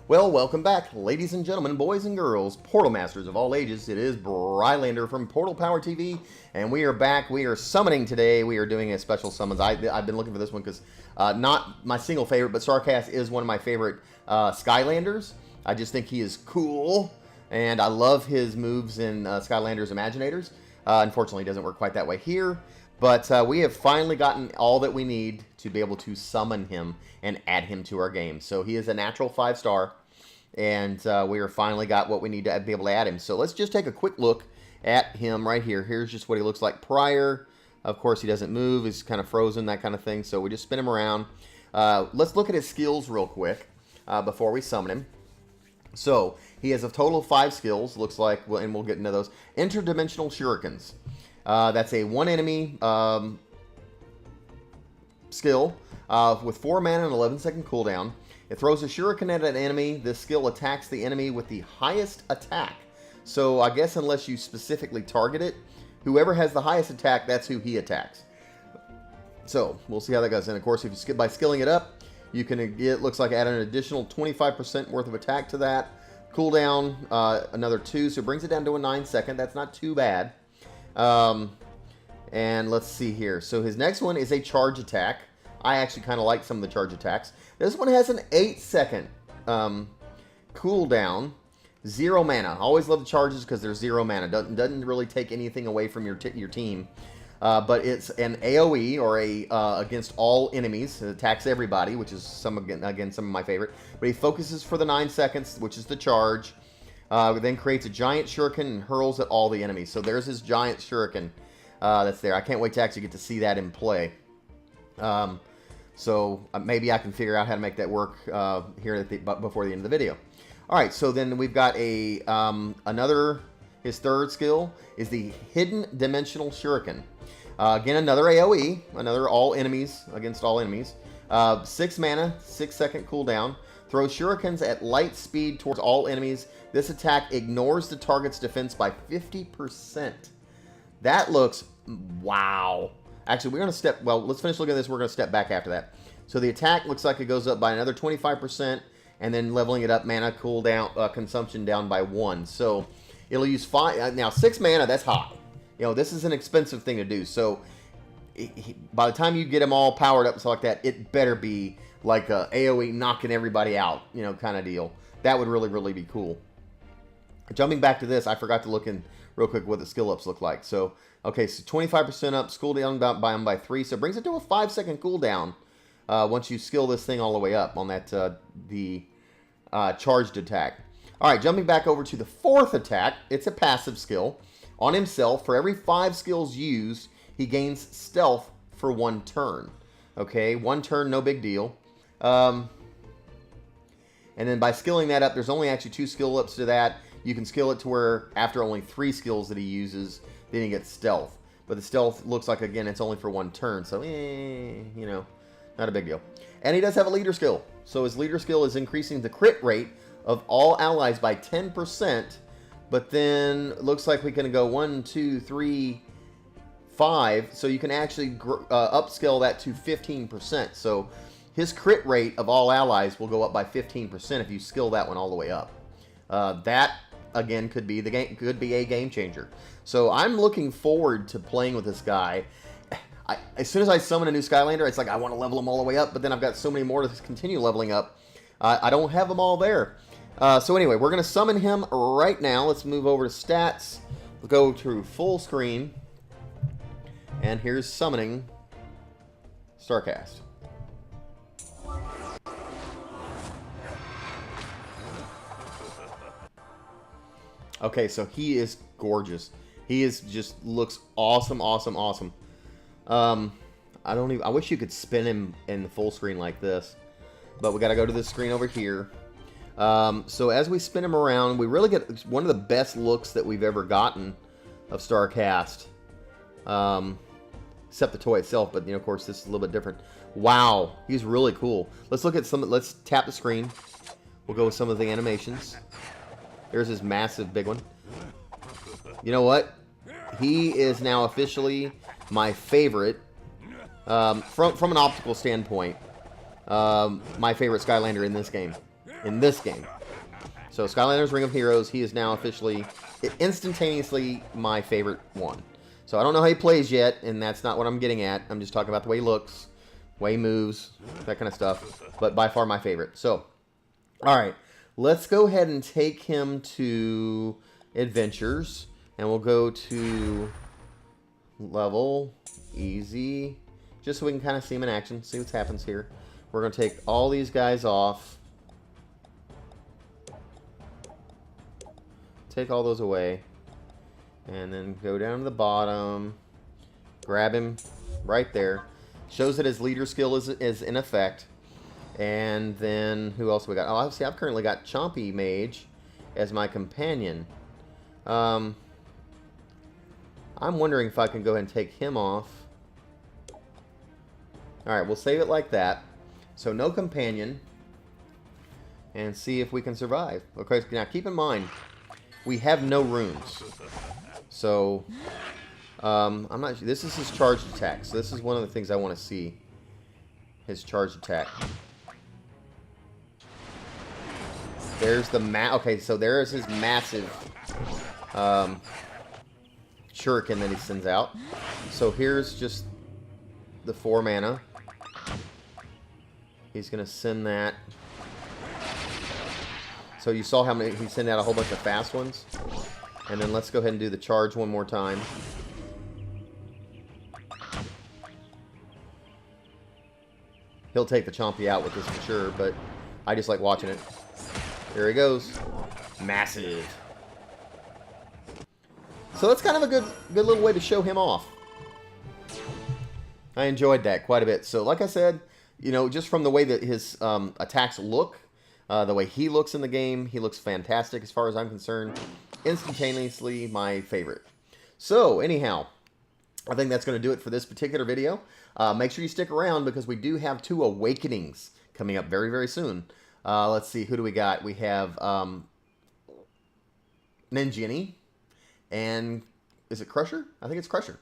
Well, welcome back, ladies and gentlemen, boys and girls, Portal Masters of all ages. It is Brylander from PortalPowerTV, and we are back. We are summoning today. We are doing a special summons. I've been looking for this one because not my single favorite, but STARCAST is one of my favorite Skylanders. I just think he is cool, and I love his moves in Skylanders Imaginators. Unfortunately, it doesn't work quite that way here. But we have finally gotten all that we need to be able to summon him and add him to our game. So he is a natural 5-star, and we are finally got what we need to be able to add him. So let's just take a quick look at him right here. Here's just what he looks like prior. Of course, he doesn't move. He's kind of frozen, that kind of thing. So we just spin him around. Let's look at his skills real quick before we summon him. So he has a total of 5 skills, looks like, and we'll get into those. Interdimensional Shurikens. That's a 1 enemy skill with 4 mana and 11-second cooldown. It throws a shuriken at an enemy. This skill attacks the enemy with the highest attack. So I guess unless you specifically target it, whoever has the highest attack, that's who he attacks. So we'll see how that goes. And of course, if you skip by skilling it up, you can, it looks like, add an additional 25% worth of attack to that. Cooldown, another 2, so it brings it down to a 9-second. That's not too bad. And let's see here. So his next one is a charge attack. I actually kind of like some of the charge attacks. This one has an 8-second cooldown, 0 mana. I always love the charges because they're 0 mana. Doesn't really take anything away from your team. But it's an AoE, or a against all enemies. It attacks everybody, which is again some of my favorite. But he focuses for the 9 seconds, which is the charge. Then creates a giant shuriken and hurls at all the enemies. So there's his giant shuriken that's there. I can't wait to actually get to see that in play. So maybe I can figure out how to make that work here at before the end of the video. All right, so then we've got a his third skill is the Hidden Dimensional Shuriken. Again, another AoE, another all enemies against all enemies. 6 mana, 6-second cooldown. Throws shurikens at light speed towards all enemies. This attack ignores the target's defense by 50%. That looks, wow. Actually, we're going to step, well, let's finish looking at this. We're going to step back after that. So the attack looks like it goes up by another 25%, and then leveling it up, mana cooldown, consumption down by 1. So it'll use 5, now 6 mana, that's high. You know, this is an expensive thing to do. So by the time you get them all powered up and stuff like that, it better be like a AoE knocking everybody out, you know, kind of deal. That would really, really be cool. Jumping back to this, I forgot to look in real quick what the skill ups look like. So, okay, so 25% up, cooldown by 3, so it brings it to a 5-second cooldown once you skill this thing all the way up on that charged attack. All right, jumping back over to the 4th attack, it's a passive skill. On himself, for every 5 skills used, he gains stealth for 1 turn. Okay, 1 turn, no big deal. And then by skilling that up, there's only actually 2 skill ups to that. You can skill it to where after only 3 skills that he uses, then he gets stealth. But the stealth looks like, again, it's only for 1 turn. So, you know, not a big deal. And he does have a leader skill. So his leader skill is increasing the crit rate of all allies by 10%. But then it looks like we can go 1, 2, 3, 5. So you can actually upscale that to 15%. So his crit rate of all allies will go up by 15% if you skill that one all the way up. That, again, could be a game changer. So I'm looking forward to playing with this guy. As soon as I summon a new Skylander, it's like I want to level them all the way up, but then I've got so many more to continue leveling up. I don't have them all there. So anyway, we're going to summon him right now. Let's move over to stats. We'll go to full screen. And here's summoning STARCAST. Okay, so he is gorgeous. He is just looks awesome, awesome, awesome. I wish you could spin him in the full screen like this, but we got to go to this screen over here. So as we spin him around, we really get one of the best looks that we've ever gotten of STARCAST. Except the toy itself, but you know, of course, this is a little bit different. Wow, he's really cool. Let's look at some. Let's tap the screen. We'll go with some of the animations. There's his massive big one. You know what? He is now officially my favorite from an optical standpoint. My favorite Skylander in this game. So Skylanders Ring of Heroes, he is now officially, instantaneously my favorite one. So I don't know how he plays yet, and that's not what I'm getting at. I'm just talking about the way he looks, way he moves, that kind of stuff. But by far my favorite. So, alright, let's go ahead and take him to Adventures. And we'll go to level, easy, just so we can kind of see him in action, see what happens here. We're going to take all these guys off. Take all those away. And then go down to the bottom. Grab him right there. Shows that his leader skill is in effect. And then, who else we got? Oh, obviously, I've currently got Chompy Mage as my companion. I'm wondering if I can go ahead and take him off. Alright, we'll save it like that. So, no companion. And see if we can survive. Okay, now keep in mind, we have no runes. So, I'm not sure. This is his charged attack. So, this is one of the things I want to see. His charged attack. There's the okay, so there is his massive shuriken that he sends out. So here's just the 4 mana. He's gonna send that. So you saw how many he sent out, a whole bunch of fast ones. And then let's go ahead and do the charge one more time. He'll take the Chompy out with this for sure, but I just like watching it. There he goes. Massive. So that's kind of a good little way to show him off. I enjoyed that quite a bit. So like I said, you know, just from the way that his attacks look, the way he looks in the game, he looks fantastic as far as I'm concerned. Instantaneously my favorite. So anyhow, I think that's going to do it for this particular video. Make sure you stick around because we do have 2 awakenings coming up very, very soon. Let's see, who do we got? We have Ninjini and is it Crusher? I think it's Crusher,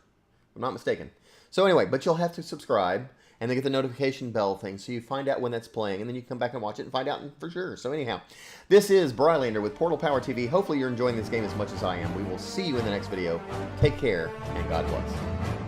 if I'm not mistaken. So anyway, but you'll have to subscribe and then get the notification bell thing so you find out when that's playing, and then you can come back and watch it and find out for sure. So anyhow, this is Brylander with PortalPowerTV. Hopefully you're enjoying this game as much as I am. We will see you in the next video. Take care, and God bless.